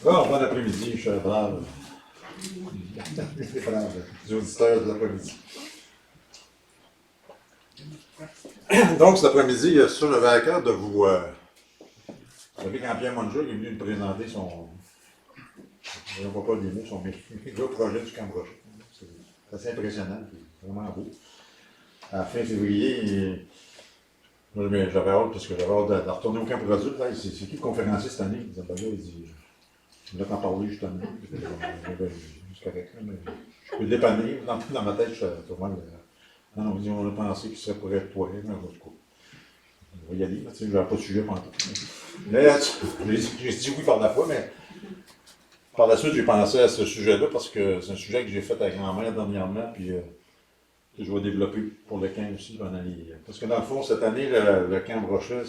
Bon après-midi, je suis brave. Les auditeurs de l'après-midi. Donc, cet après-midi, ça, j'avais à cœur de vous. Vous savez, quand Pierre Mongeau est venu nous présenter son. Je ne vois pas des mots, son méga projet du Camp Brochet. C'est assez impressionnant, puis vraiment beau. À la fin février, moi, j'avais hâte, parce que j'avais hâte de retourner au Camp Brochet. C'est qui le conférencier cette année? Il dit, je voulais t'en parler justement. C'est correct, mais je peux le dépanner. Dans ma tête, je suis vraiment. Non, on a pensé qu'il serait pour être toi, mais en tout cas. On va y aller, tu sais, je n'avais pas de sujet pendant tout. Mais j'ai dit oui par la fois, mais par la suite, j'ai pensé à ce sujet-là parce que c'est un sujet que j'ai fait à grand-mère dernièrement, puis que je vais développer pour le camp aussi pendant les. Parce que dans le fond, cette année, le camp Brochet,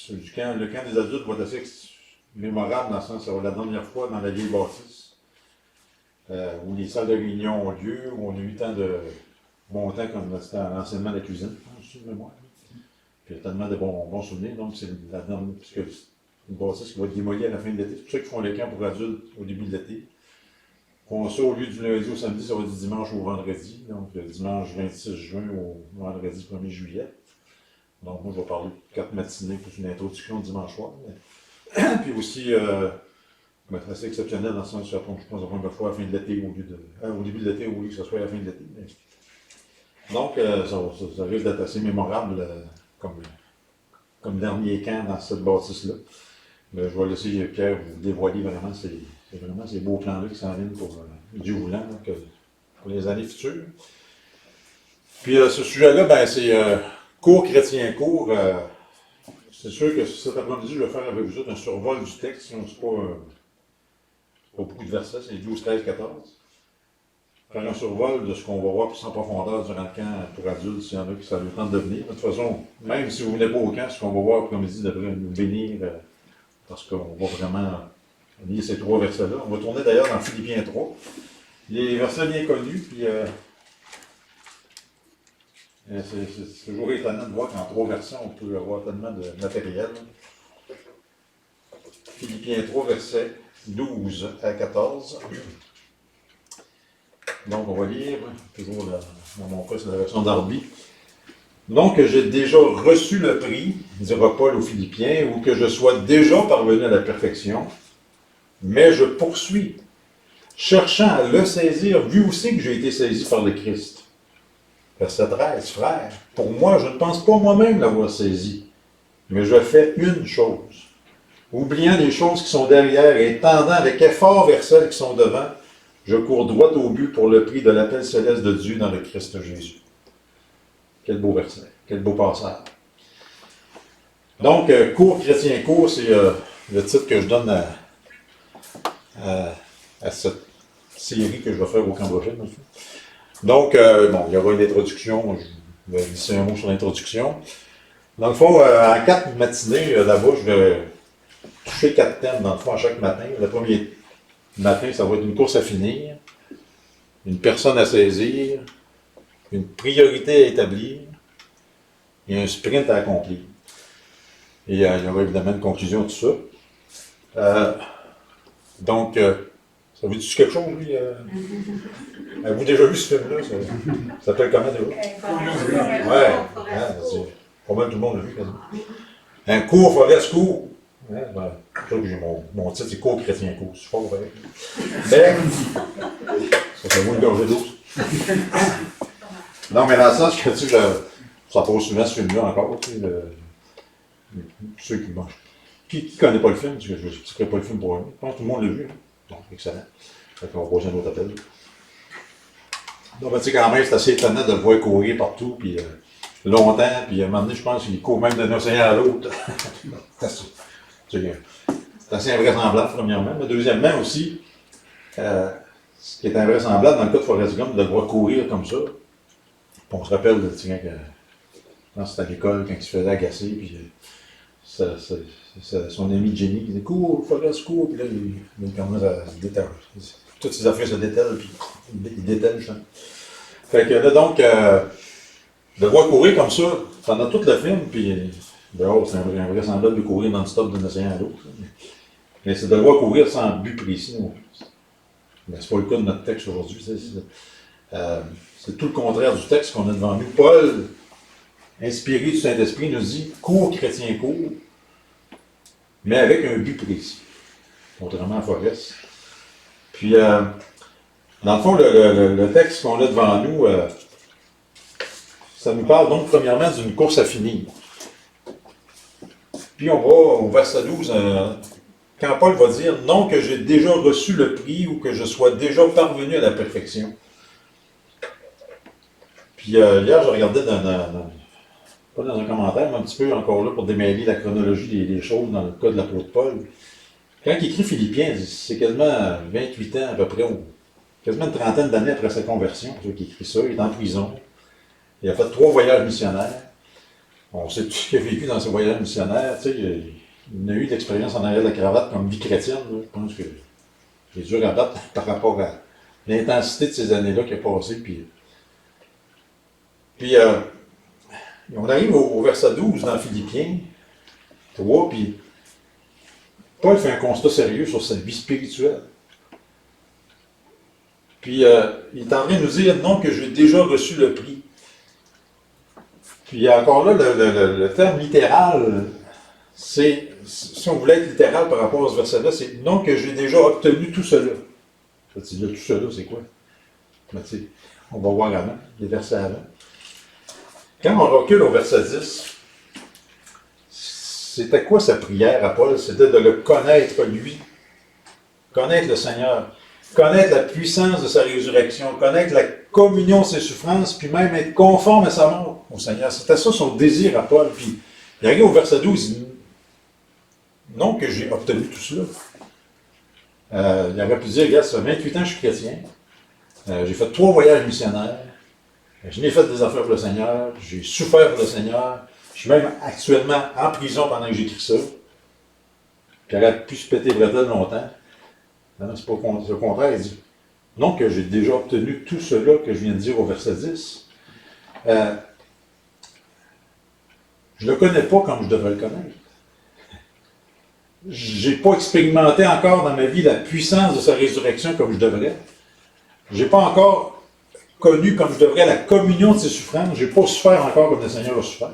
le camp des adultes va être assez mémorable dans le sens, ça va être la dernière fois dans la vieille bâtisse, où les salles de réunion ont lieu, où on a eu tant de bon temps comme c'était à l'enseignement de la cuisine, je de mémoire. Puis il y a tellement de bons souvenirs, donc c'est la dernière, puisque c'est une bâtisse qui va être démolie à la fin de l'été. C'est pour ça qu'ils font les camps pour adultes au début de l'été. Font ça au lieu du lundi au samedi, ça va être du dimanche au vendredi, donc le dimanche 26 juin au vendredi 1er juillet. Donc moi je vais parler de 4 matinées plus une introduction dimanche soir. Puis aussi, c'est assez exceptionnel dans le sens où je pense la première fois à la fin de l'été au lieu de. Au début de l'été, au lieu que ce soit à la fin de l'été. Donc, ça risque d'être assez mémorable comme dernier camp dans cette bâtisse-là. Mais je vais laisser Pierre vous dévoiler vraiment ces beaux plans-là qui s'en viennent pour Dieu voulant, pour les années futures. Puis ce sujet-là, ben, c'est cours chrétien court. C'est sûr que cet après-midi, je vais faire avec vous autres un survol du texte. C'est pas beaucoup de versets, c'est 12, 13, 14. Faire un survol de ce qu'on va voir plus en profondeur durant le camp pour adultes, s'il y en a qui ça le temps de venir. De toute façon, même si vous ne venez pas au camp, ce qu'on va voir après-midi devrait nous bénir, parce qu'on va vraiment lire ces 3 versets-là. On va tourner d'ailleurs dans Philippiens 3. Les versets bien connus, puis c'est toujours étonnant de voir qu'en 3 versets, on peut avoir tellement de matériel. Philippiens 3, versets 12 à 14. Donc, on va lire, toujours dans mon cas, c'est la version d'Arby. Donc, que j'ai déjà reçu le prix, dira Paul aux Philippiens, ou que je sois déjà parvenu à la perfection, mais je poursuis, cherchant à le saisir, vu aussi que j'ai été saisi par le Christ. Verset 13, frère, pour moi, je ne pense pas moi-même l'avoir saisi, mais je fais une chose, oubliant les choses qui sont derrière et tendant avec effort vers celles qui sont devant, je cours droit au but pour le prix de l'appel céleste de Dieu dans le Christ Jésus. Quel beau verset, quel beau passage. Donc, cours chrétien court, c'est le titre que je donne à cette série que je vais faire au Camp Brochet. Donc, il y aura une introduction, je vais glisser un mot sur l'introduction. Dans le fond, en 4 matinées, là-bas, je vais toucher 4 thèmes, dans le fond, à chaque matin. Le premier matin, ça va être une course à finir, une personne à saisir, une priorité à établir et un sprint à accomplir. Et il y aura évidemment une conclusion de tout ça. Donc, ça vous dit quelque chose, lui? Avez-vous déjà vu ce film-là? Ça s'appelle comment déjà? Ouais, c'est pas mal tout le monde l'a vu, quasiment. Un cours, Forest court. Ouais, ben, j'ai mon titre, c'est cours chrétien court. C'est pas vrai. Mais, ça vaut une gorgée d'eau. Non, mais dans le sens que, tu sais, ça pose souvent ce film-là encore, tu sais, ceux qui mangent. Qui ne connaît pas le film, parce que je ne citerai pas le film pour eux. Je pense que tout le monde l'a vu. Hein? Donc, excellent. Fait qu'on va poser un autre appel. Donc, ben, tu sais, quand même, c'est assez étonnant de le voir courir partout, puis longtemps, puis à un moment donné, je pense qu'il court même d'un océan à l'autre. C'est assez invraisemblable, premièrement. Mais deuxièmement aussi, ce qui est invraisemblable dans le cas de Forrest Gump, de le voir courir comme ça. On se rappelle, tu sais, quand c'était à l'école, quand il se faisait agacer, puis son ami Jenny qui disait cours, Forrest, cours, puis là, il commence à se détacher. Toutes ses affaires se détellent, puis il dételle, justement. Fait que là, donc, de voir courir comme ça, pendant tout le film, puis dehors, c'est invraisemblable de courir non-stop d'un océan à l'autre. Mais ça devrait courir sans but précis non plus. Mais ce n'est pas le cas de notre texte aujourd'hui. C'est tout le contraire du texte qu'on a devant nous. Paul, inspiré du Saint-Esprit, nous dit « Cours, chrétien, cours », mais avec un but précis, contrairement à Forest. Puis, dans le fond, le texte qu'on a devant nous, ça nous parle donc premièrement d'une course à finir. Puis on va au verset 12, quand Paul va dire « Non que j'ai déjà reçu le prix ou que je sois déjà parvenu à la perfection ». Puis hier, je regardais pas dans un commentaire, mais un petit peu encore là pour démêler la chronologie des choses dans le cas de l'apôtre Paul. Quand il écrit Philippiens, c'est quasiment 28 ans à peu près, ou quasiment une trentaine d'années après sa conversion, c'est qu'il écrit ça, il est en prison. Il a fait 3 voyages missionnaires. On sait tout ce qu'il a vécu dans ces voyages missionnaires. Tu sais, il a eu d'expérience en arrière de la cravate comme vie chrétienne. Là. Je pense que j'ai dû rabattre par rapport à l'intensité de ces années-là qui a passé. Puis on arrive au verset 12 dans Philippiens 3, puis Paul fait un constat sérieux sur sa vie spirituelle. Puis il est en train de nous dire non que j'ai déjà reçu le prix. Puis encore là, le terme littéral, c'est, si on voulait être littéral par rapport à ce verset-là, c'est non que j'ai déjà obtenu tout cela. Là, tout cela, c'est quoi? Ben, on va voir avant, les versets avant. Quand on recule au verset 10, c'était quoi sa prière à Paul? C'était de le connaître, lui. Connaître le Seigneur. Connaître la puissance de sa résurrection. Connaître la communion de ses souffrances, puis même être conforme à sa mort au Seigneur. C'était ça son désir à Paul. Puis il arrive au verset 12, il dit non que j'ai obtenu tout cela. Il aurait pu dire, regarde, ça fait 28 ans que je suis chrétien. J'ai fait 3 voyages missionnaires. Je n'ai fait des affaires pour le Seigneur. J'ai souffert pour le Seigneur. Je suis même actuellement en prison pendant que j'écris ça. Puis il aurait pu se péter bretelles longtemps. Non, c'est pas le contraire. Il dit non que j'ai déjà obtenu tout cela que je viens de dire au verset 10. Je ne le connais pas comme je devrais le connaître. Je n'ai pas expérimenté encore dans ma vie la puissance de sa résurrection comme je devrais. Je n'ai pas encore connu comme je devrais la communion de ses souffrances. Je n'ai pas souffert encore comme le Seigneur a souffert.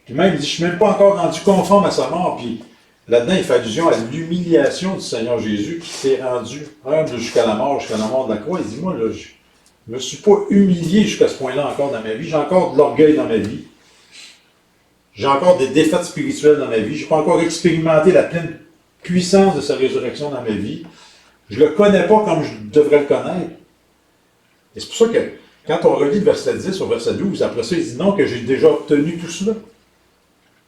Puis même, il dit, je ne suis même pas encore rendu conforme à sa mort. Puis là-dedans, il fait allusion à l'humiliation du Seigneur Jésus qui s'est rendu humble jusqu'à la mort de la croix. Il dit, moi, là, je ne me suis pas humilié jusqu'à ce point-là encore dans ma vie. J'ai encore de l'orgueil dans ma vie. J'ai encore des défaites spirituelles dans ma vie. Je n'ai pas encore expérimenté la pleine puissance de sa résurrection dans ma vie. Je ne le connais pas comme je devrais le connaître. Et c'est pour ça que quand on relit le verset 10 au verset 12, après ça, il dit non que j'ai déjà obtenu tout cela.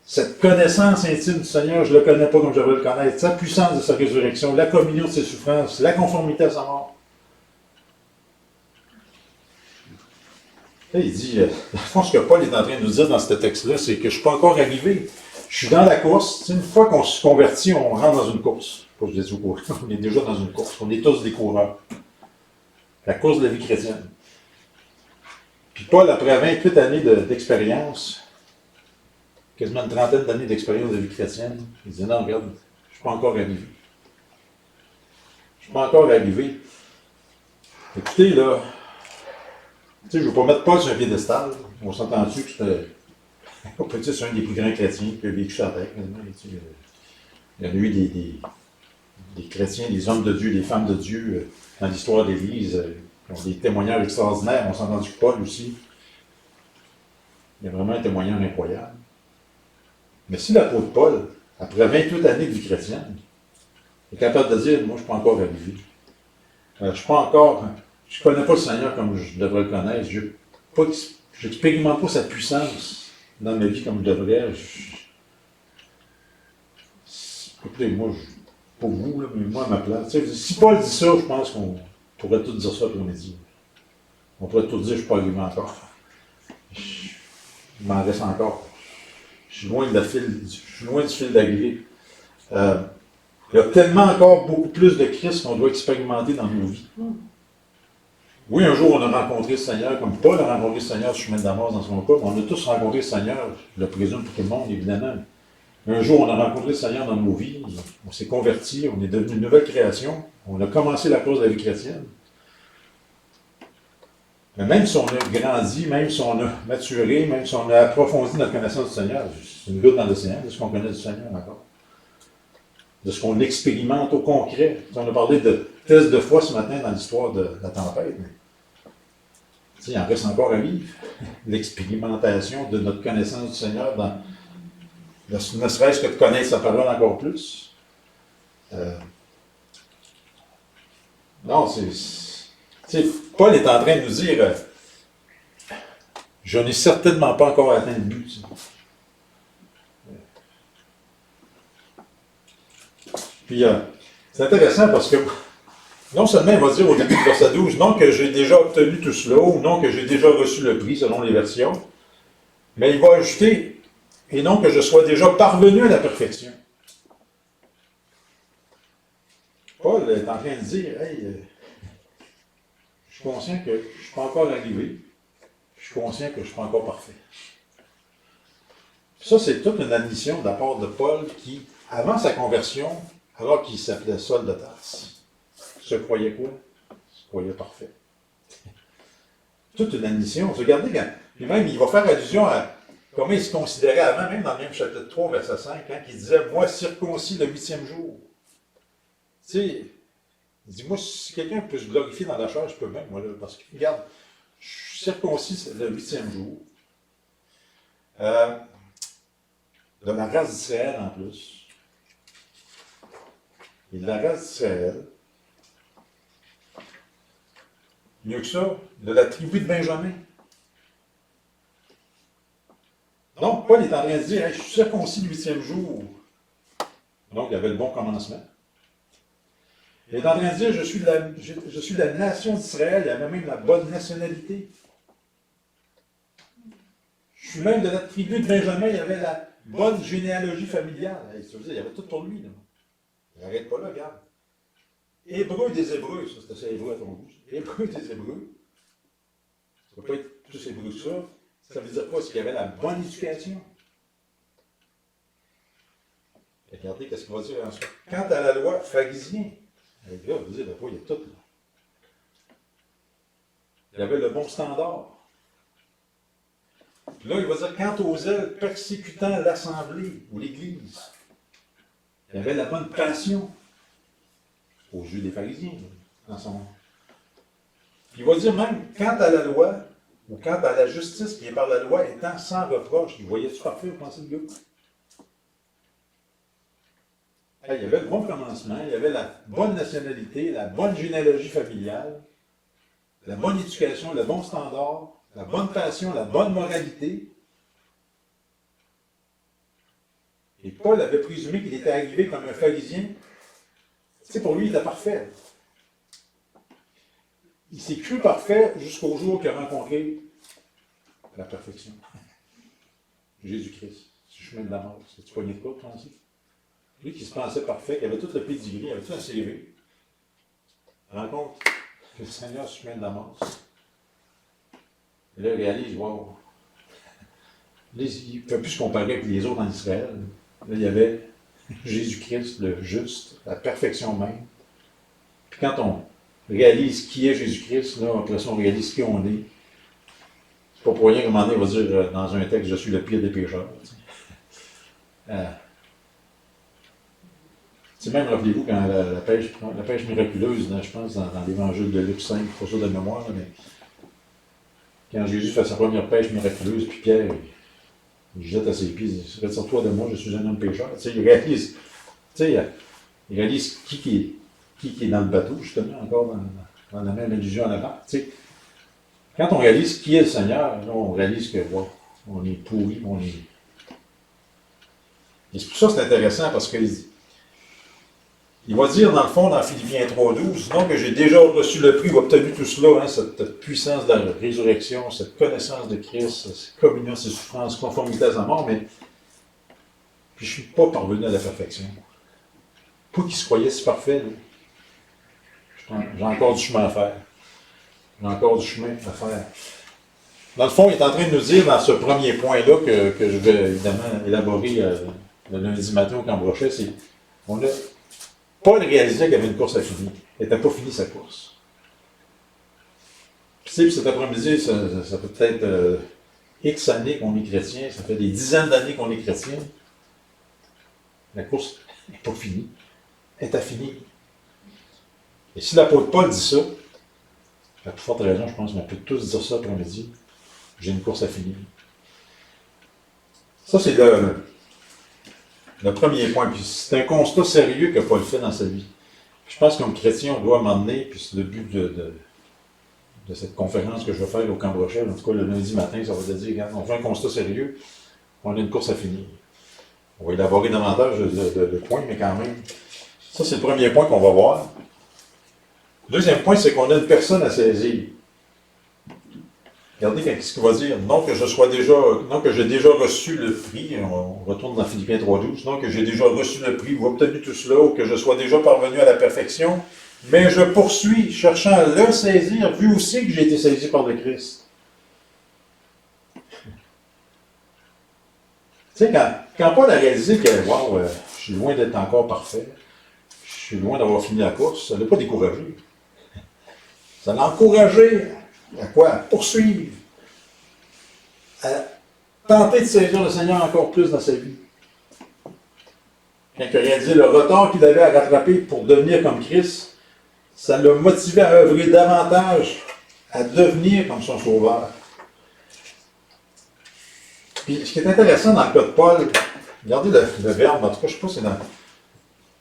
Cette connaissance intime du Seigneur, je ne le connais pas comme je devrais le connaître. Sa puissance de sa résurrection, la communion de ses souffrances, la conformité à sa mort. Là, il dit, dans le fond, ce que Paul est en train de nous dire dans ce texte-là, c'est que je ne suis pas encore arrivé. Je suis dans la course. Une fois qu'on se convertit, on rentre dans une course. Pas que je dis on est déjà dans une course. On est tous des coureurs. La course de la vie chrétienne. Puis Paul, après 28 années d'expérience, quasiment une trentaine d'années d'expérience de vie chrétienne, il dit non, regarde, je ne suis pas encore arrivé. Je ne suis pas encore arrivé. Écoutez, là, tu sais, je ne veux pas mettre Paul sur un piédestal. On s'entend-tu que c'était, on peut dire, c'est un des plus grands chrétiens qui a vécu sur la terre. Il y en a eu des chrétiens, des hommes de Dieu, des femmes de Dieu dans l'histoire de l'Église qui ont des témoignages extraordinaires. On s'est entendu que Paul aussi. Il y a vraiment un témoignage incroyable. Mais si l'apôtre Paul, après 28 années de vie chrétienne, est capable de dire, moi je ne suis pas encore arrivé. Je ne suis pas encore, je ne connais pas le Seigneur comme je devrais le connaître. Je n'expérimente pas sa puissance dans ma vie comme je devrais. Écoutez, moi, pour vous, là, mais moi à ma place. Si Paul dit ça, je pense qu'on pourrait tout dire ça après-midi. On pourrait tout dire, je ne suis pas arrivé encore. Il m'en reste encore. Je suis loin du fil d'arrivée. Il y a tellement encore beaucoup plus de Christ qu'on doit expérimenter dans nos vies. Oui, un jour, on a rencontré le Seigneur, comme Paul a rencontré le Seigneur sur le chemin de Damas dans son cas, mais on a tous rencontré le Seigneur, je le présume pour tout le monde, évidemment. Un jour, on a rencontré le Seigneur dans nos vies, on s'est converti, on est devenu une nouvelle création, on a commencé la cause de la vie chrétienne. Mais même si on a grandi, même si on a maturé, même si on a approfondi notre connaissance du Seigneur, c'est une goutte dans l'océan de ce qu'on connaît du Seigneur encore. De ce qu'on expérimente au concret. On a parlé de test de foi ce matin dans l'histoire de la tempête, mais il en reste encore à vivre. L'expérimentation de notre connaissance du Seigneur, ne serait-ce que de connaître sa parole encore plus. Non, Paul est en train de nous dire je n'ai certainement pas encore atteint le but. Puis, c'est intéressant parce que non seulement il va dire au début du verset 12, non que j'ai déjà obtenu tout cela, ou non que j'ai déjà reçu le prix selon les versions, mais il va ajouter, et non que je sois déjà parvenu à la perfection. Paul est en train de dire, hey, je suis conscient que je ne suis pas encore arrivé, je suis conscient que je ne suis pas encore parfait. Ça, c'est toute une admission de la part de Paul qui, avant sa conversion, alors qu'il s'appelait Saul de Tarse, se croyait quoi? Se croyait parfait. Toute une admission. Regardez, puis même, il va faire allusion à comment il se considérait avant, même dans le même chapitre 3, verset 5, quand il disait « Moi, circoncis le 8e jour ». Tu sais, il dit « Moi, si quelqu'un peut se glorifier dans la chair, je peux même, moi, là, parce que, regarde, je suis circoncis le 8e jour. De la race d'Israël, en plus. Et de la race d'Israël, mieux que ça, de la tribu de Benjamin. Donc, Paul est en train de dire, hey, je suis circoncis le 8e jour. Donc, il y avait le bon commencement. Il est en train de dire, je suis la nation d'Israël, il y avait même la bonne nationalité. Je suis même de la tribu de Benjamin, il y avait la bonne généalogie familiale. Hey, ça veut dire, il y avait tout pour lui. Là. Il n'arrête pas là, regarde. Hébreu des Hébreux, ça c'était ça, Hébreu à ton goût. Hébreu des Hébreux. Ça ne peut pas être tous Hébreux que ça. Ça veut dire quoi? C'est qu'il y avait la bonne éducation. Regardez qu'est-ce qu'il va dire ensuite. Quant à la loi, pharisien. Là, vous dites, il y a tout. Là. Il y avait le bon standard. Là, il va dire, quant aux ailes persécutant l'Assemblée ou l'Église, il y avait la bonne passion aux yeux des pharisiens. Dans son... Il va dire même, quant à la loi, ou quant à la justice qui est par la loi étant sans reproche, vous voyez-tu parfait, vous pensez le gars? Il y avait le bon commencement, il y avait la bonne nationalité, la bonne généalogie familiale, la bonne éducation, le bon standard, la bonne passion, la bonne moralité. Et Paul avait présumé qu'il était arrivé comme un pharisien. Tu sais, pour lui, il était parfait. Il s'est cru parfait jusqu'au jour qu'il a rencontré la perfection. Jésus-Christ. C'est le chemin de la mort. C'est-tu poigné de quoi, toi aussi? Lui qui se pensait parfait, qui avait tout le pedigree, il avait tout un CV. Rencontre le Seigneur sur le chemin de la mort. Et là, il réalise, wow. Là, il ne peut plus se comparer avec les autres en Israël. Là, il y avait Jésus-Christ, le juste, la perfection même. Puis quand on réalise qui est Jésus-Christ, là, après ça, on réalise qui on est. C'est pas pour rien qu'à un moment donné, il va dire dans un texte, je suis le pire des pécheurs. Même, rappelez-vous, quand la pêche miraculeuse, là, je pense, dans l'évangile de Luc 5, pas ça de mémoire, là, mais quand Jésus fait sa première pêche miraculeuse, puis Pierre, il jette à ses pieds, il dit, retire-toi de moi, je suis un homme pécheur. Il réalise qui est dans le bateau, justement, encore dans la même allusion en avant. Quand on réalise qui est le Seigneur, là, on réalise que wow, on est pourri, on est... Et c'est pour ça que c'est intéressant, parce qu'il va dire, dans le fond, dans Philippiens 3,12, non que j'ai déjà reçu le prix ou obtenu tout cela, hein, cette puissance de la résurrection, cette connaissance de Christ, cette communion, ses souffrances, conformité à sa mort, mais puis je ne suis pas parvenu à la perfection. Pas qu'il se croyait si parfait, là. J'ai encore du chemin à faire. J'ai encore du chemin à faire. Dans le fond, il est en train de nous dire, dans ce premier point-là, que je vais évidemment élaborer le lundi matin au Camp-Brochet, c'est on a Paul réalisait qu'il y avait une course à finir. Il n'était pas fini sa course. Puis cet après-midi, ça fait peut-être X années qu'on est chrétien, ça fait des dizaines d'années qu'on est chrétien. La course n'est pas finie. Elle est à finir. Et si l'apôtre Paul dit ça, la plus forte raison, je pense qu'on peut tous dire ça après-midi, j'ai une course à finir. Ça, c'est le premier point. Puis c'est un constat sérieux que Paul fait dans sa vie. Puis je pense que comme chrétien, on doit m'emmener, puis c'est le but de cette conférence que je vais faire au Camp-Brochet, en tout cas le lundi matin, ça va te dire, regarde, on fait un constat sérieux, on a une course à finir. On va élaborer davantage de points, mais quand même, ça c'est le premier point qu'on va voir. Le deuxième point, c'est qu'on a une personne à saisir. Regardez ce qu'il va dire. Non que j'ai déjà reçu le prix, on retourne dans Philippiens 3.12, non que j'ai déjà reçu le prix ou obtenu tout cela, ou que je sois déjà parvenu à la perfection, mais je poursuis, cherchant à le saisir, vu aussi que j'ai été saisi par le Christ. Tu sais, quand Paul a réalisé que, wow, je suis loin d'être encore parfait, je suis loin d'avoir fini la course, ça ne l'a pas découragé. Ça l'a encouragé à quoi? À poursuivre. À tenter de saisir le Seigneur encore plus dans sa vie. Quand il a réalisé le retard qu'il avait à rattraper pour devenir comme Christ, ça l'a motivé à œuvrer davantage, à devenir comme son sauveur. Puis, ce qui est intéressant dans le cas de Paul, regardez le verbe, en tout cas, je ne sais pas si c'est dans...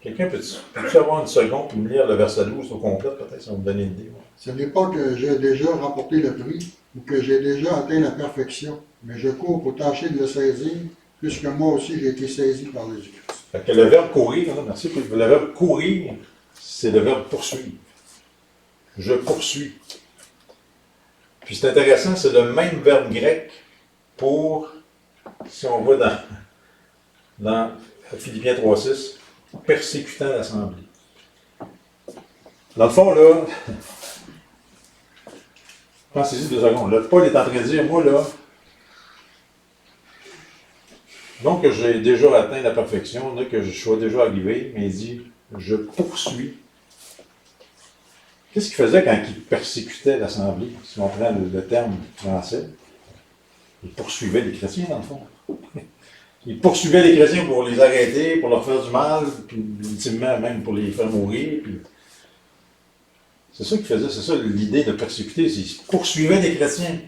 Quelqu'un peut-tu avoir une seconde pour me lire le verset 12 au complet, peut-être, ça va me donner une idée. Ouais. Ce n'est pas que j'ai déjà remporté le prix ou que j'ai déjà atteint la perfection, mais je cours pour tâcher de le saisir, puisque moi aussi j'ai été saisi par Jésus-Christ. Fait que le verbe courir, là, merci, le verbe courir, c'est le verbe poursuivre. Je poursuis. Puis c'est intéressant, c'est le même verbe grec pour, si on va dans Philippiens 3.6, persécutant l'assemblée. Dans le fond, là, pensez-y 2 secondes. Là, Paul est en train de dire, moi, là, non que j'ai déjà atteint la perfection, non que je sois déjà arrivé, mais il dit, je poursuis. Qu'est-ce qu'il faisait quand il persécutait l'assemblée, si on prend le terme français? Il poursuivait les chrétiens, dans le fond. Il poursuivait les chrétiens pour les arrêter, pour leur faire du mal, puis ultimement même pour les faire mourir. Puis... C'est ça qu'il faisait, c'est ça l'idée de persécuter, c'est qu'il poursuivait les chrétiens.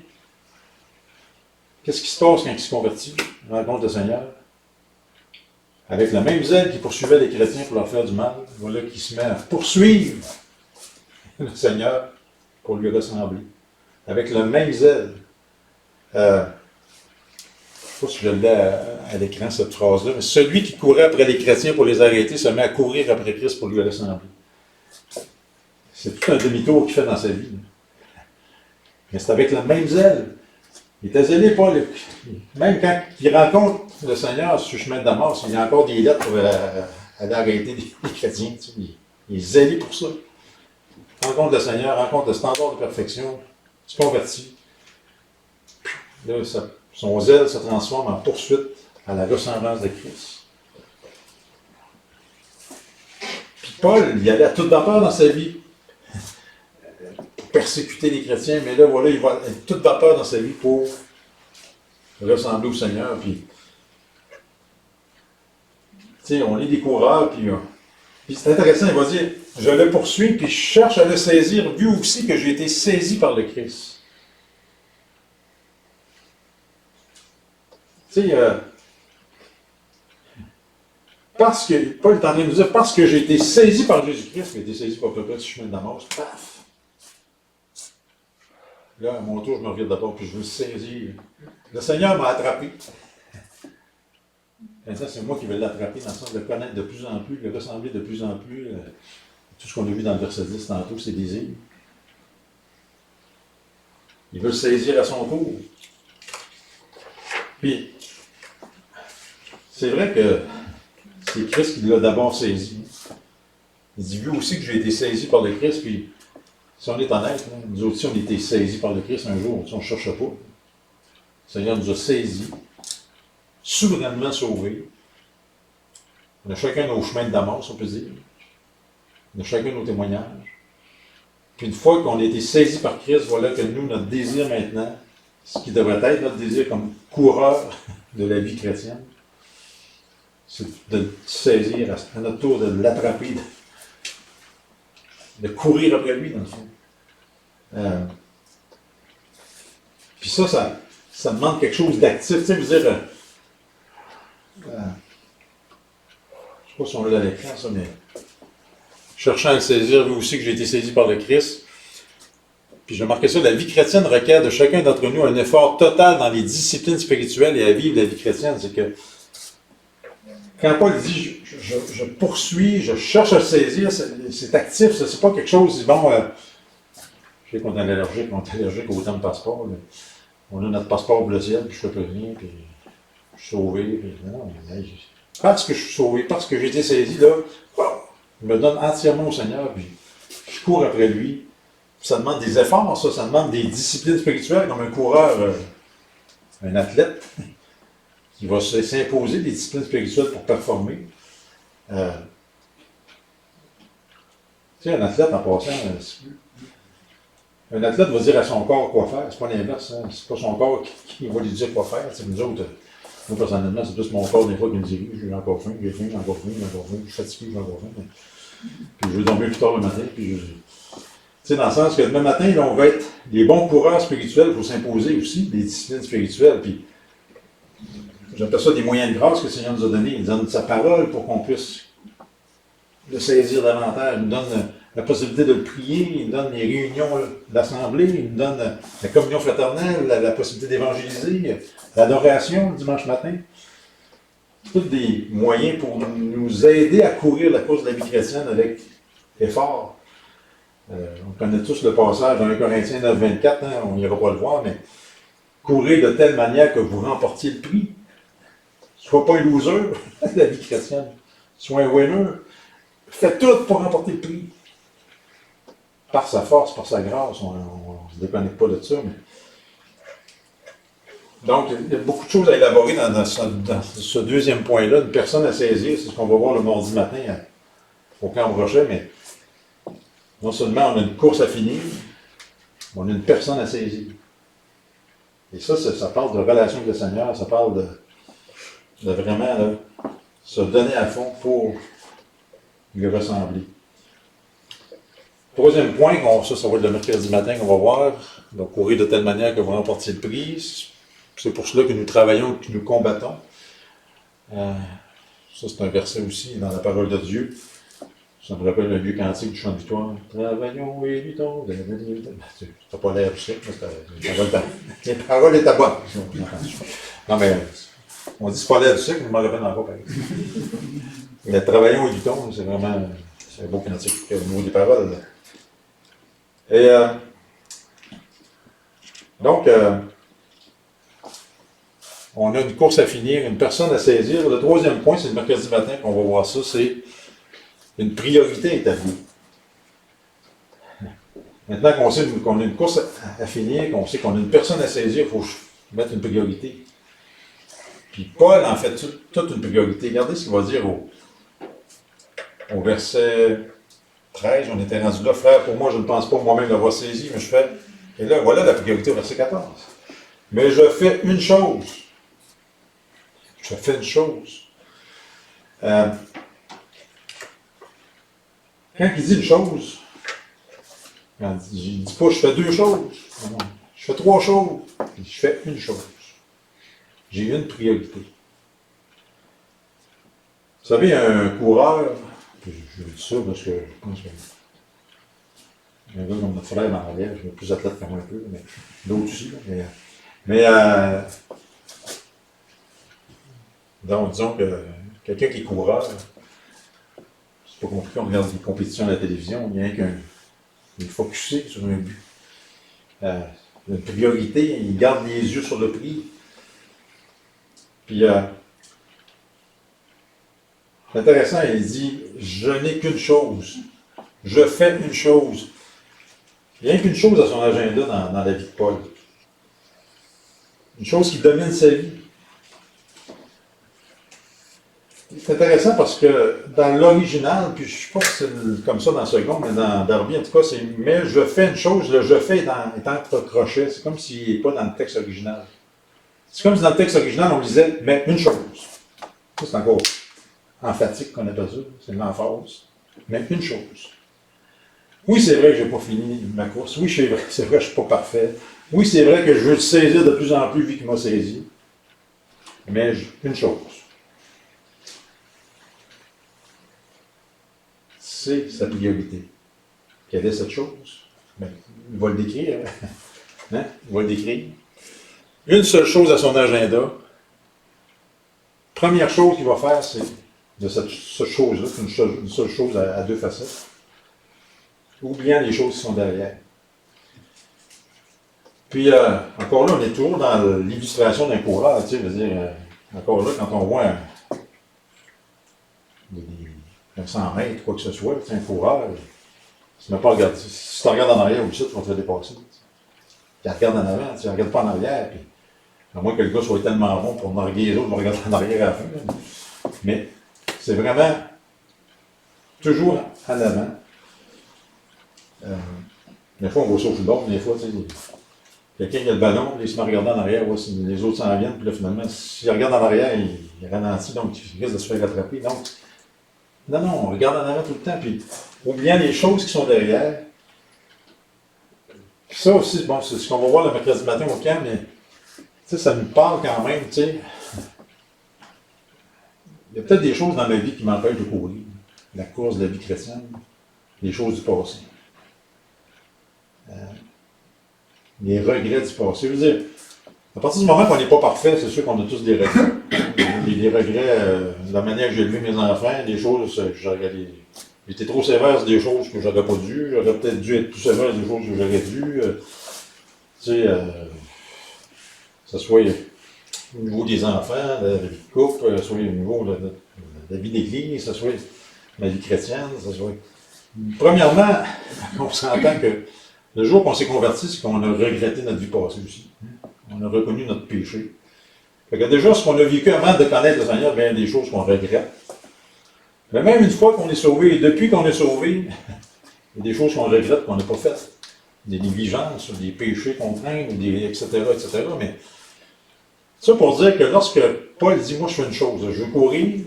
Qu'est-ce qui se passe quand il se convertit, rencontre le Seigneur? Avec la même zèle qu'il poursuivait les chrétiens pour leur faire du mal, voilà qu'il se met à poursuivre le Seigneur pour lui ressembler. Avec le même zèle. Je ne sais pas si je l'ai à l'écran, cette phrase-là, mais celui qui courait après les chrétiens pour les arrêter se met à courir après Christ pour lui ressembler. C'est tout un demi-tour qu'il fait dans sa vie. Mais c'est avec la même zèle. Il était zélé, Paul. Même quand il rencontre le Seigneur sur le chemin de Damas, il y a encore des lettres pour aller arrêter les chrétiens. Tu sais, il est zélé pour ça. Rencontre le Seigneur, rencontre le standard de perfection, se convertit. Là, son zèle se transforme en poursuite à la ressemblance de Christ. Puis Paul, il allait à toute vapeur dans sa vie pour persécuter les chrétiens, mais là, voilà, il va à toute vapeur dans sa vie pour ressembler au Seigneur. Puis, tu sais, on lit des coureurs, puis c'est intéressant, il va dire, je le poursuis, puis je cherche à le saisir, vu aussi que j'ai été saisi par le Christ. Tu sais, parce que, Paul est en train de nous dire, parce que j'ai été saisi par Jésus-Christ, j'ai été saisi par le petit chemin de Damas, paf! Là, à mon tour, je me regarde d'abord, puis je veux le saisir. Le Seigneur m'a attrapé. Maintenant, c'est moi qui vais l'attraper, dans le sens de le connaître de plus en plus, de le ressembler de plus en plus. Tout ce qu'on a vu dans le verset 10 tantôt, c'est désirs. Il veut le saisir à son tour. Puis, c'est vrai que c'est Christ qui l'a d'abord saisi. Il dit, vu aussi que j'ai été saisi par le Christ, puis si on est honnête, nous aussi, on a été saisis par le Christ un jour, on ne cherche pas. Le Seigneur nous a saisis, souverainement sauvés, On a chacun nos chemins de Damas, on peut dire. On a chacun nos témoignages. Puis une fois qu'on a été saisi par Christ, voilà que nous, notre désir maintenant, ce qui devrait être notre désir comme coureur de la vie chrétienne, c'est de le saisir à notre tour, de l'attraper, de courir après lui, dans le fond. Puis ça demande quelque chose d'actif. Tu sais, je veux dire, je ne sais pas si on l'a à l'écran, ça, mais cherchant à le saisir, vu aussi que j'ai été saisi par le Christ. Puis j'ai marqué ça, la vie chrétienne requiert de chacun d'entre nous un effort total dans les disciplines spirituelles et à vivre la vie chrétienne. C'est que quand Paul dit je poursuis, je cherche à le saisir, c'est actif, c'est pas quelque chose, bon, je sais qu'on est allergique au terme passeport. Là. On a notre passeport bleu ciel, puis je fais plus rien, puis je suis sauvé. Puis, non, parce que je suis sauvé, parce que j'ai été saisi, là, je me donne entièrement au Seigneur, puis je cours après lui. Ça demande des efforts, ça demande des disciplines spirituelles, comme un coureur, un athlète, qui va s'imposer des disciplines spirituelles pour performer. Tu sais, un athlète, en passant, un athlète va dire à son corps quoi faire. C'est pas l'inverse. Hein? C'est pas son corps qui va lui dire quoi faire. C'est nous autres, moi personnellement, c'est plus mon corps des fois qui me dit j'ai encore faim, j'ai encore faim, je suis fatigué, j'ai encore faim. Puis je veux dormir plus tard le matin. Puis tu sais, dans le sens que demain matin, là, on va être des bons coureurs spirituels pour s'imposer aussi des disciplines spirituelles. Puis j'appelle ça des moyens de grâce que le Seigneur nous a donnés. Il donne sa parole pour qu'on puisse le saisir davantage. Il nous donne la possibilité de le prier, il nous donne les réunions d'assemblée, il nous donne la communion fraternelle, la possibilité d'évangéliser, l'adoration le dimanche matin. Tous des moyens pour nous aider à courir la course de la vie chrétienne avec effort. On connaît tous le passage dans 1 Corinthiens 9, 24, hein, on n'ira pas le voir, mais courez de telle manière que vous remportiez le prix. Sois pas un loser de la vie chrétienne. Sois un winner. Fais tout pour remporter le prix. Par sa force, par sa grâce, on ne se déconnecte pas de ça. Mais... Donc, il y a beaucoup de choses à élaborer dans ce deuxième point-là. Une personne à saisir, c'est ce qu'on va voir le mardi matin au Camp Brochet, mais non seulement on a une course à finir, mais on a une personne à saisir. Et ça parle de relation avec le Seigneur, ça parle de vraiment là, se donner à fond pour lui ressembler. Troisième point, ça va être le mercredi matin qu'on va voir. Donc, courir de telle manière que vous remportiez le prix. C'est pour cela que nous travaillons, que nous combattons. Ça, c'est un verset aussi dans la parole de Dieu. Ça me rappelle le vieux cantique du chant de victoire. Travaillons et luttons. C'était pas l'air du siècle, mais les paroles étaient bonnes. Non, mais on dit que c'est pas l'air du siècle, mais je m'en rappelle encore par exemple. Mais travaillons et luttons, c'est vraiment un beau cantique au niveau des paroles. Là. Et donc, on a une course à finir, une personne à saisir. Le troisième point, c'est le mercredi matin qu'on va voir ça, c'est une priorité établie. Maintenant qu'on sait qu'on a une course à finir, qu'on sait qu'on a une personne à saisir, il faut mettre une priorité. Puis Paul en fait toute une priorité. Regardez ce qu'il va dire au verset 13, on était rendu là, frère, pour moi, je ne pense pas moi-même l'avoir saisi, mais je fais. Et là, voilà la priorité au verset 14. Mais je fais une chose. Je fais une chose. Quand il dit une chose, il ne dit pas je fais deux choses. Non, je fais trois choses. Je fais une chose. J'ai une priorité. Vous savez, un coureur, je dis ça parce que je pense que un gars comme notre frère en relève, je suis plus athlète que moi un peu, mais d'autres aussi. Donc, disons que quelqu'un qui est coureur, c'est pas compliqué, on regarde des compétitions à la télévision, il y a il est focusé sur un but. Une priorité, il garde les yeux sur le prix. Puis, c'est intéressant, il dit « Je n'ai qu'une chose. Je fais une chose. » Il n'y a qu'une chose à son agenda dans la vie de Paul. Une chose qui domine sa vie. C'est intéressant parce que dans l'original, puis je ne sais pas si c'est comme ça dans le second, mais dans Darby, en tout cas, c'est mais je fais une chose, le je fais est entre crochets. C'est comme s'il n'est pas dans le texte original. C'est comme si dans le texte original, on disait mais une chose. Ça, c'est encore emphatique qu'on appelle ça, c'est l'emphase. Mais une chose. Oui, c'est vrai que je n'ai pas fini ma course. Oui, c'est vrai que je ne suis pas parfait. Oui, c'est vrai que je veux le saisir de plus en plus vu qu'il m'a saisi. Mais une chose. C'est sa priorité. Quelle est cette chose? Ben, il va le décrire. Hein? Il va le décrire. Une seule chose à son agenda. Première chose qu'il va faire, c'est de cette chose-là, une seule chose à deux facettes. Oubliant les choses qui sont derrière. Puis, encore là, on est toujours dans l'illustration d'un coureur, tu sais, je veux dire, encore là, quand on voit un 100 mètres, quoi que ce soit, un coureur, tu ne pas regarder. Si tu regardes en arrière ou ça, tu vas te faire dépasser. Tu regardes en avant, tu ne regardes pas en arrière, puis à moins que le gars soit tellement bon pour narguer les autres, vont regarder en arrière à la fin. Mais c'est vraiment toujours en avant. Des fois, on voit ça au football, des fois, tu sais, quelqu'un qui a le ballon, puis il se met à regarder en arrière, voir si les autres s'en viennent, puis là, finalement, s'il regarde en arrière, il ralentit, donc il risque de se faire rattraper. Donc, non, on regarde en avant tout le temps, puis oubliant les choses qui sont derrière. Puis ça aussi, bon, c'est ce qu'on va voir le mercredi matin au camp, mais ça nous parle quand même, tu sais. Il y a peut-être des choses dans ma vie qui m'empêchent de courir. La course de la vie chrétienne, les choses du passé. Les regrets du passé. Je veux dire, à partir du moment qu'on n'est pas parfait, c'est sûr qu'on a tous des regrets. Des regrets de la manière que j'ai élevé mes enfants, des choses, j'étais trop sévère sur des choses que j'aurais pas dû, j'aurais peut-être dû être plus sévère sur des choses que j'aurais dû. Tu sais, que ce soit au niveau des enfants, de la vie de couple, que ce soit au niveau de la vie d'église, que ce soit la vie chrétienne, que ce soit... Premièrement, on s'entend que le jour qu'on s'est converti, c'est qu'on a regretté notre vie passée aussi. On a reconnu notre péché. Fait que déjà, ce qu'on a vécu avant de connaître le Seigneur, bien des choses qu'on regrette. Mais même une fois qu'on est sauvé, et depuis qu'on est sauvé, il y a des choses qu'on regrette qu'on n'a pas faites. Des négligences, des péchés qu'on craint, etc., etc. Mais ça pour dire que lorsque Paul dit, moi je fais une chose, je veux courir,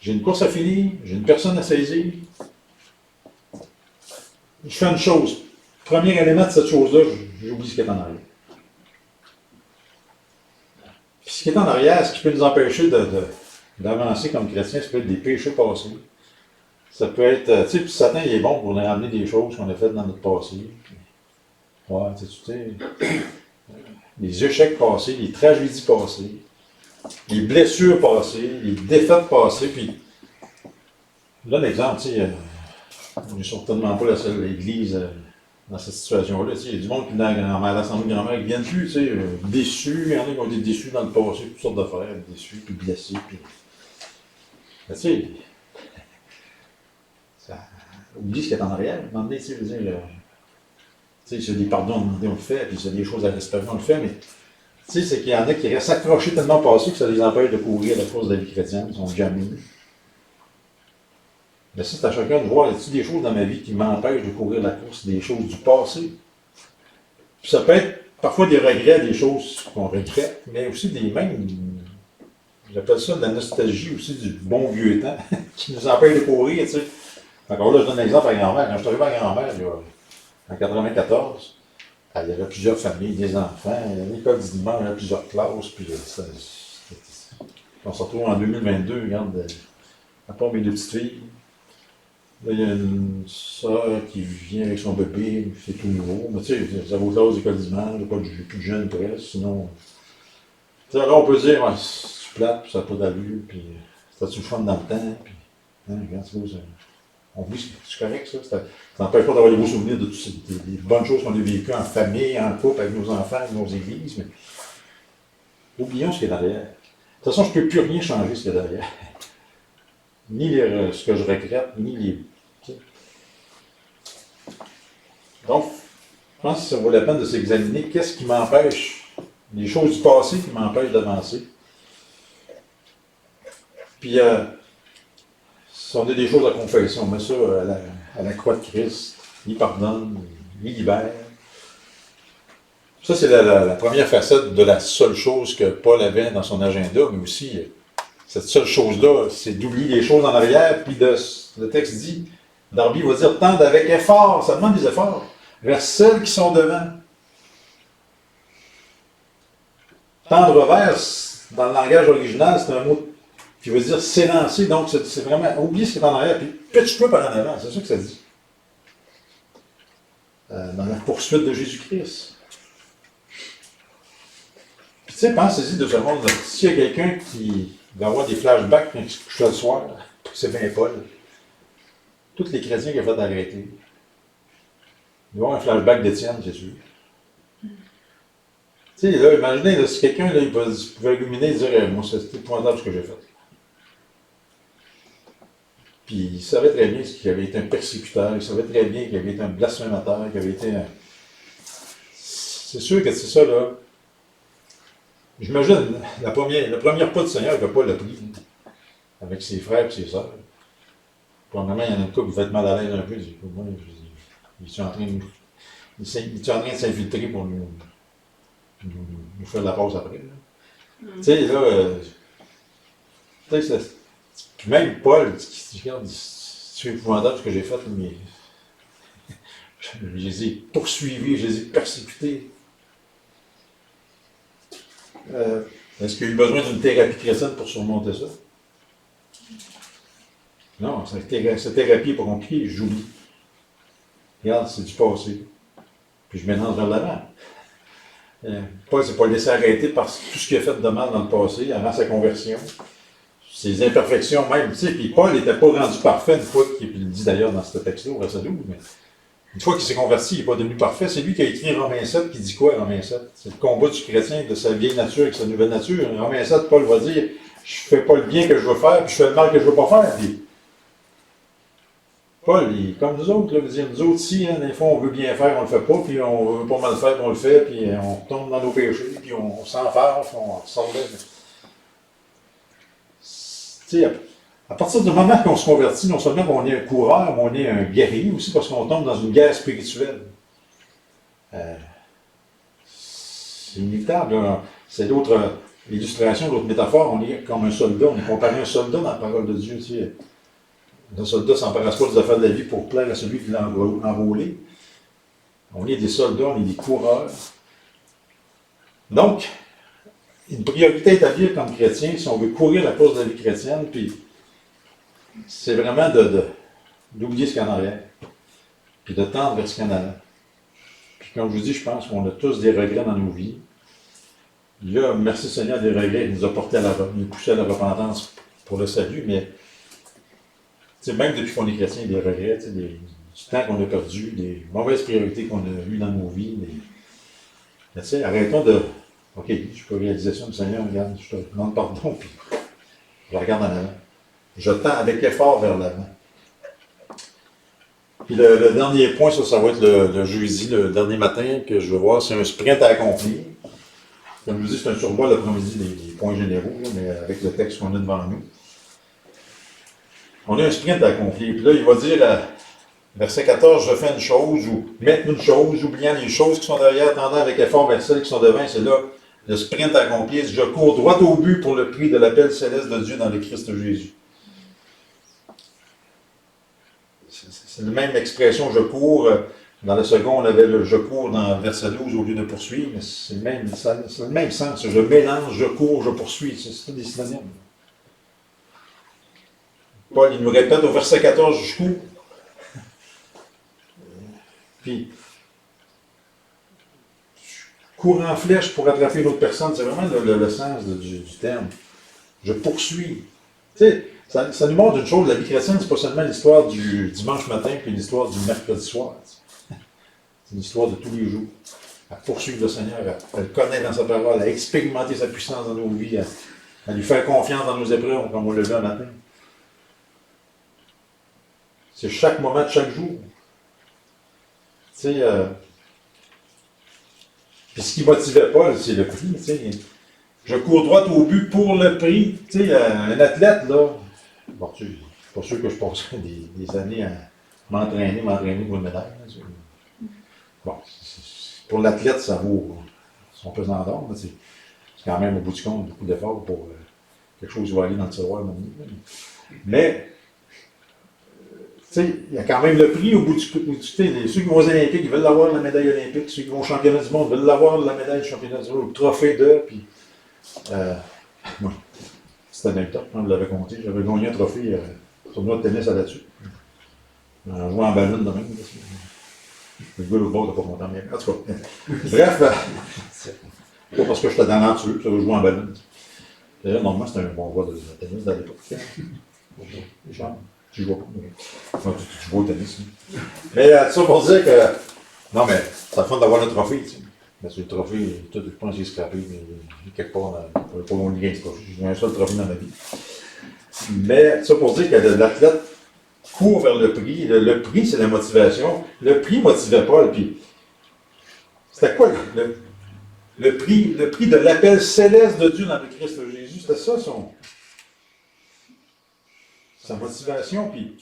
j'ai une course à finir, j'ai une personne à saisir, je fais une chose. Premier élément de cette chose-là, j'oublie ce qui est en arrière. Puis ce qui est en arrière, ce qui peut nous empêcher d'avancer comme chrétiens, ça peut être des péchés passés. Ça peut être, tu sais, puis Satan, il est bon pour nous ramener des choses qu'on a faites dans notre passé. Ouais, tu sais, les échecs passés, les tragédies passées, les blessures passées, les défaites passées, puis là, l'exemple, tu sais, on n'est certainement pas la seule église dans cette situation-là. Il y a du monde qui dans l'Assemblée de grand-mère qui ne viennent plus, tu sais, déçus. Il y en a qui ont été déçus dans le passé, toutes sortes d'affaires, déçus, puis blessés. Puis... tu sais, ça oublie ce qu'il y a en arrière. À un moment donné, tu sais, je veux dire, s'il y a des pardons à demander, on le fait, puis s'il y a des choses à respecter, on le fait, mais tu sais, c'est qu'il y en a qui restent accrochés tellement passés que ça les empêche de courir la course de la vie chrétienne, ils sont jamais. Mais ça, c'est à chacun de voir, y a-t-il des choses dans ma vie qui m'empêchent de courir la course, des choses du passé? Puis ça peut être parfois des regrets, des choses qu'on regrette, mais aussi des mêmes, j'appelle ça de la nostalgie aussi du bon vieux temps, qui nous empêche de courir, tu sais. Encore là, je donne un exemple à grand-mère. Quand je suis arrivé à grand-mère, en 1994, il y avait plusieurs familles, des enfants, l'école du dimanche, il y avait plusieurs classes, puis on se retrouve en 2022, regarde, à part mes deux petites filles. Là, il y a une soeur qui vient avec son bébé, c'est tout nouveau. Mais tu sais, ça vaut classes d'école du dimanche, j'ai plus de jeunes presque, sinon. Tu sais, là, on peut dire, ouais, c'est plate, puis ça n'a pas d'allure, puis c'était-tu le fun dans le temps, puis. Hein, regarde, c'est beau, ça. On dit, c'est correct, ça. Ça n'empêche pas d'avoir des beaux souvenirs de toutes ces des bonnes choses qu'on a vécues en famille, en couple, avec nos enfants, avec nos églises, mais oublions ce qu'il y a derrière. De toute façon, je ne peux plus rien changer ce qu'il y a derrière. Ni ce que je regrette, ni les. Donc, je pense que ça vaut la peine de s'examiner qu'est-ce qui m'empêche, les choses du passé qui m'empêchent d'avancer. Puis, Si on a des choses à confesser, on met ça à la croix de Christ. Il pardonne, il libère. Ça, c'est la première facette de la seule chose que Paul avait dans son agenda, mais aussi, cette seule chose-là, c'est d'oublier les choses en arrière, puis le texte dit, Darby va dire, tendre avec effort, ça demande des efforts, vers celles qui sont devant. Tendre vers, dans le langage original, c'est un mot qui veut dire s'élancer, donc c'est vraiment, oublier ce qui est en arrière, puis petit peu par en avant, c'est ça que ça dit. Dans la poursuite de Jésus-Christ. Puis tu sais, pensez-y de ce monde, s'il y a quelqu'un qui va avoir des flashbacks quand il se couche le soir, c'est bien Paul. Tous les chrétiens qui ont fait arrêter. Ils vont avoir un flashback d'Étienne, c'est sûr. Tu sais, là, imaginez, là, si quelqu'un là, il pouvait illuminer et dire moi, c'est épouvantable ce que j'ai fait. Puis il savait très bien qu'il avait été un persécuteur, il savait très bien qu'il avait été un blasphémateur, qu'il avait été un. C'est sûr que c'est ça, là. J'imagine le premier pas du Seigneur que Paul a pris, avec ses frères et ses sœurs. Probablement, il y en a un couple qui va être mal à l'aise un peu. Moi, il est en train de s'infiltrer pour nous faire de la pause après. Tu sais, là, puis même Paul, regarde, c'est épouvantable ce que j'ai fait, mais je les ai poursuivis, je les ai persécutés. Est-ce qu'il y a eu besoin d'une thérapie chrétienne pour surmonter ça? Non, cette thérapie n'est pas compliquée, j'oublie. Regarde, c'est du passé. Puis je m'élance vers l'avant. Paul ne s'est pas laissé arrêter par tout ce qu'il a fait de mal dans le passé, avant sa conversion. Ses imperfections même, tu sais, puis Paul n'était pas rendu parfait une fois qu'il le dit d'ailleurs dans ce texte-là, au verset 12, mais une fois qu'il s'est converti, il n'est pas devenu parfait. C'est lui qui a écrit Romains 7, qui dit quoi, Romains 7? C'est le combat du chrétien de sa vieille nature avec sa nouvelle nature. Romains 7, Paul va dire, je fais pas le bien que je veux faire, puis je fais le mal que je veux pas faire. Puis Paul, comme nous autres, là, veut dire, nous autres, si, hein, des fois, on veut bien faire, on le fait pas, puis on veut pas mal faire, puis on le fait, puis on tombe dans nos péchés, puis on s'enfarge, on s'enlève. Tu sais, à partir du moment qu'on se convertit, non seulement qu'on est un coureur, mais on est un guerrier aussi, parce qu'on tombe dans une guerre spirituelle. C'est inévitable. C'est d'autres illustrations, d'autres métaphores. On est comme un soldat, on est comparé à un soldat dans la parole de Dieu. Tu sais. Le soldat ne s'embarrasse pas des affaires de la vie pour plaire à celui qui l'a enrôlé. On est des soldats, on est des coureurs. Donc, une priorité à établir comme chrétien, si on veut courir la course de la vie chrétienne, puis c'est vraiment d'oublier ce qu'il y a en arrière, puis de tendre vers ce qu'il y en a là. Puis comme je vous dis, je pense qu'on a tous des regrets dans nos vies. Il y a, merci Seigneur, des regrets qui nous ont portés nous poussés à la repentance pour le salut, mais même depuis qu'on est chrétien, des regrets, du temps qu'on a perdu, des mauvaises priorités qu'on a eues dans nos vies. Mais arrêtons de. OK, je ne peux réaliser ça, mais Seigneur, regarde, je te demande pardon, puis je regarde en avant. Je tends avec effort vers l'avant. Puis le dernier point, ça va être le jeudi, le dernier matin que je veux voir, c'est un sprint à accomplir. Comme je vous dis, c'est un survol l'après-midi des points généraux, là, mais avec le texte qu'on a devant nous. On a un sprint à accomplir. Puis là, il va dire, verset 14, je fais une chose, ou mettre une chose, oubliant les choses qui sont derrière, tendant avec effort vers celles qui sont devant. C'est là le sprint à accomplir. Je cours droit au but pour le prix de l'appel céleste de Dieu dans le Christ Jésus. C'est la même expression, je cours. Dans le second, on avait le je cours dans verset 12 au lieu de poursuivre, mais c'est le même sens. Je mélange, je cours, je poursuis. C'est des synonymes. Paul, il nous répète au verset 14, je cours. Puis, je cours en flèche pour attraper une autre personne. C'est vraiment le sens du terme. Je poursuis. Tu sais, ça nous montre une chose, la vie chrétienne, c'est pas seulement l'histoire du dimanche matin puis l'histoire du mercredi soir. C'est l'histoire de tous les jours. À poursuivre le Seigneur, à le connaître dans sa parole, à expérimenter sa puissance dans nos vies, à lui faire confiance dans nos épreuves, comme on le veut un matin. C'est chaque moment de chaque jour. Tu sais, puis ce qui motivait Paul, c'est le prix. Tu sais. Je cours droit au but pour le prix. Tu sais, un athlète, là, bon, suis pas sûr que je passerai des années à m'entraîner pour une médaille. Là. Bon, pour l'athlète, ça vaut son pesant d'or, mais c'est quand même au bout du compte beaucoup d'efforts pour quelque chose qui va aller dans le tiroir. Mais, tu sais, il y a quand même le prix au bout du compte. Ceux qui vont aux Olympiques, ils veulent avoir la médaille olympique. Ceux qui vont au championnat du monde veulent avoir la médaille du championnat du monde, le trophée de. Puis, moi, c'était d'un top, on l'avait compté. J'avais gagné un trophée tournoi de tennis là-dessus. En jouant en ballon de même. Le gars au bord n'a pas content, mais en tout cas. Bref, pas parce que j'étais dans l'entour, ça va jouer en ballon. D'ailleurs, normalement, c'était un bon joueur de tennis à l'époque. Tu joues pas. Non, tu joues au tennis. Mais ça pour dire que. Non, mais c'est le fun d'avoir le trophée. Tu sais. Mais c'est le trophée, tout, je pense qu'il est scrappé, mais quelque part, on n'a pas gagné de trophée. J'ai un seul trophée dans ma vie. Mais ça pour dire que l'athlète court vers le prix. Le prix, c'est la motivation. Le prix motivait Paul. Puis, c'était quoi le prix de l'appel céleste de Dieu dans le Christ Jésus? C'était ça sa motivation. Puis,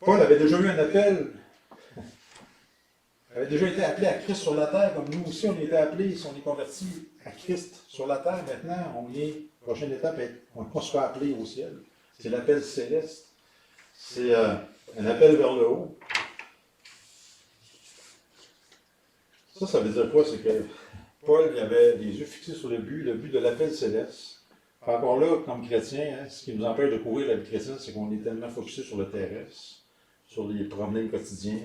Paul avait déjà eu un appel. Il avait déjà été appelé à Christ sur la terre, comme nous aussi, on a été appelés, si on est convertis à Christ sur la terre. Maintenant, on est, prochaine étape, on se fait appeler au ciel. C'est l'appel céleste. C'est un appel vers le haut. Ça veut dire quoi? C'est que Paul il avait les yeux fixés sur le but de l'appel céleste. Encore là, comme chrétien, ce qui nous empêche de courir la vie chrétienne, c'est qu'on est tellement focusé sur le terrestre, sur les problèmes quotidiens,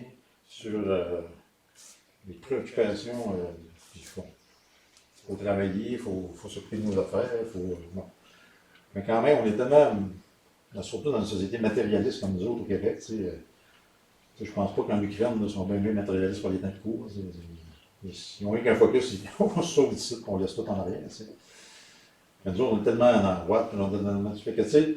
sur les préoccupations. Il faut travailler, il faut s'occuper de nos affaires. Bon. Mais quand même, on est tellement, surtout dans une société matérialiste comme nous autres au Québec, je ne pense pas qu'en Ukraine, ils sont bien mieux matérialistes pour les temps qui courent. Ils n'ont rien qu'un focus, on se sauve d'ici, on laisse tout en arrière. T'sais. Mais nous autres, on est tellement en droite, on est tellement. Fait que, tu sais,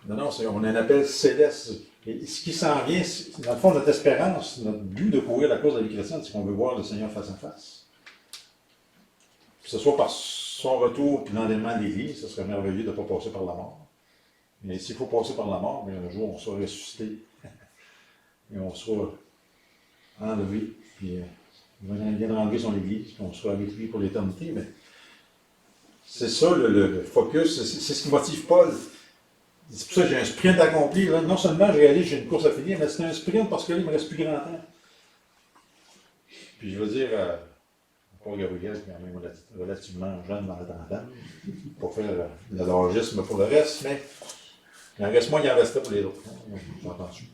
non, on a un appel céleste. Et ce qui s'en vient, dans le fond, notre espérance, notre but de courir la cause de la vie chrétienne, c'est qu'on veut voir le Seigneur face à face. Que ce soit par son retour puis l'endèlement des vies, ce serait merveilleux de ne pas passer par la mort. Mais s'il faut passer par la mort, bien, un jour, on sera ressuscité. Et on sera enlevé. Puis, il viendra enlever son Église, puis on sera avec lui pour l'éternité. Mais c'est ça le focus, c'est ce qui motive Paul. C'est pour ça que j'ai un sprint accompli. Là. Non seulement je réalise que j'ai une course à finir, mais c'est un sprint parce que là, il ne me reste plus grand temps. Puis je veux dire, Paul Gabriel, qui est quand même relativement jeune dans la trentaine, pour faire le logisme pour le reste, mais il en reste moins qu'il en restait pour les autres. J'ai entendu.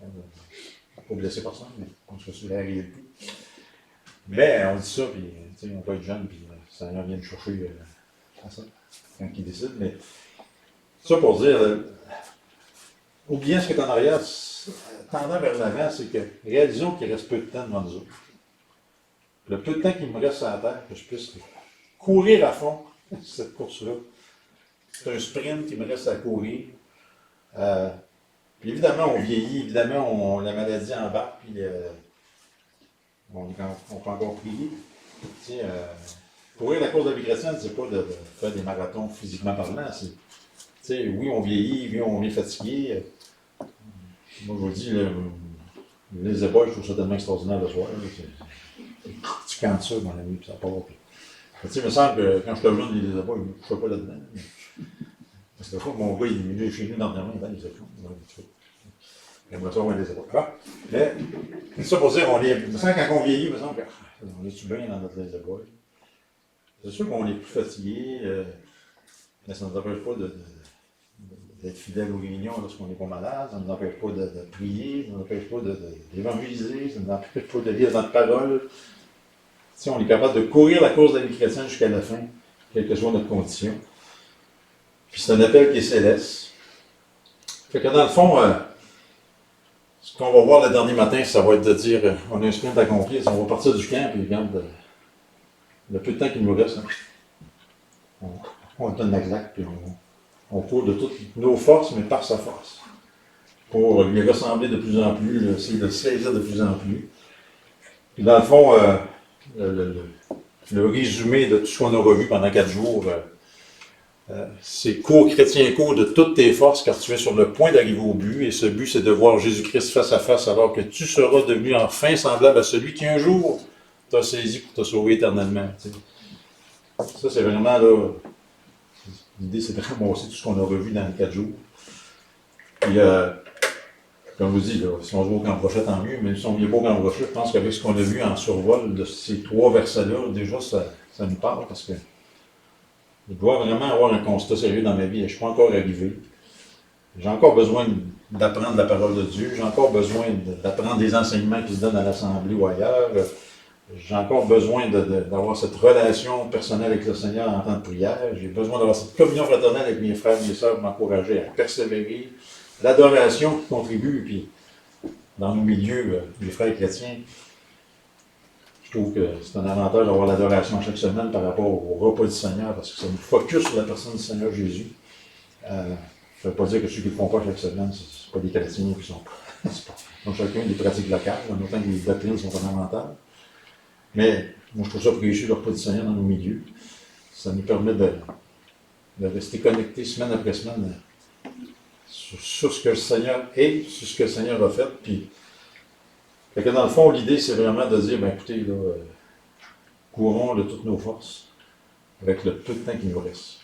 Pas blesser personne, mais on se fait la réalité. Mais on dit ça, puis on peut être jeune, puis ça vient de chercher à ça, quand il décide. Mais ça pour dire, oubliant ce qui est en arrière, tendant vers l'avant, c'est que réalisons qu'il reste peu de temps devant nous autres. Le peu de temps qu'il me reste sur la terre, que je puisse courir à fond cette course-là. C'est un sprint qui me reste à courir. Puis évidemment, on vieillit, évidemment, la maladie embarque, puis on peut encore prier. Courir la course de la vie chrétienne, c'est pas de faire des marathons physiquement parlant. Oui, on vieillit, oui, on est fatigué. Moi, je vous dis, les épaules, je trouve ça tellement extraordinaire le soir. Tu cantes ça, mon ami, puis ça part. Il me semble que quand je te jeune, les épaules, je ne couchais pas là-dedans. Parce que mon gars, il est venu chez nous dernièrement, il les épaules. J'aimerais ça avoir des épaules. Mais, c'est ça pour dire, il me semble que quand on vieillit, il me semble qu'on est-tu bien dans notre les épaules. C'est sûr qu'on est plus fatigué, mais ça ne nous empêche pas d'être fidèle aux réunions lorsqu'on n'est pas malade, ça ne nous empêche pas de prier, ça ne nous empêche pas d'évangéliser, ça ne nous empêche pas de lire notre parole. On est capable de courir la course de la vie chrétienne jusqu'à la fin, quelle que soit notre condition. Puis c'est un appel qui est céleste. Fait que dans le fond, ce qu'on va voir le dernier matin, ça va être de dire, on a un sprint accompli, on va partir du camp, puis regarde, le peu de temps qu'il nous reste, on donne la claque, puis on court de toutes nos forces, mais par sa force. Pour lui ressembler de plus en plus, essayer de saisir de plus en plus. Puis dans le fond, le résumé de tout ce qu'on a revu pendant 4 jours, c'est cours, chrétien, cours de toutes tes forces, car tu es sur le point d'arriver au but, et ce but, c'est de voir Jésus-Christ face à face, alors que tu seras devenu enfin semblable à celui qui un jour t'a saisi pour te sauver éternellement. Tu sais. Ça, c'est vraiment là. L'idée, c'est vraiment aussi tout ce qu'on a revu dans les 4 jours. Puis, comme je vous dis, là, si on joue au camp Brochet, tant mieux, mais si on ne vient pas au camp Brochet, je pense qu'avec ce qu'on a vu en survol de ces 3 versets-là, déjà, ça nous parle, parce que je dois vraiment avoir un constat sérieux dans ma vie et je ne suis pas encore arrivé. J'ai encore besoin d'apprendre la parole de Dieu, j'ai encore besoin d'apprendre des enseignements qui se donnent à l'Assemblée ou ailleurs. J'ai encore besoin d'avoir cette relation personnelle avec le Seigneur en temps de prière. J'ai besoin d'avoir cette communion fraternelle avec mes frères et mes sœurs pour m'encourager à persévérer. L'adoration qui contribue, puis dans nos milieux, les frères chrétiens, je trouve que c'est un avantage d'avoir l'adoration chaque semaine par rapport au repas du Seigneur, parce que ça nous focus sur la personne du Seigneur Jésus. Ça ne veut pas dire que ceux qui ne le font pas chaque semaine, ce ne pas des chrétiens qui sont pas. Donc chacun des pratiques locales, en autant que les doctrines sont fondamentales. Mais moi, je trouve ça précieux, le repas du Seigneur dans nos milieux. Ça nous permet de rester connectés semaine après semaine sur ce que le Seigneur est, sur ce que le Seigneur a fait. Puis, fait que dans le fond, l'idée, c'est vraiment de dire, ben écoutez, là, courons de toutes nos forces avec le peu de temps qui nous reste.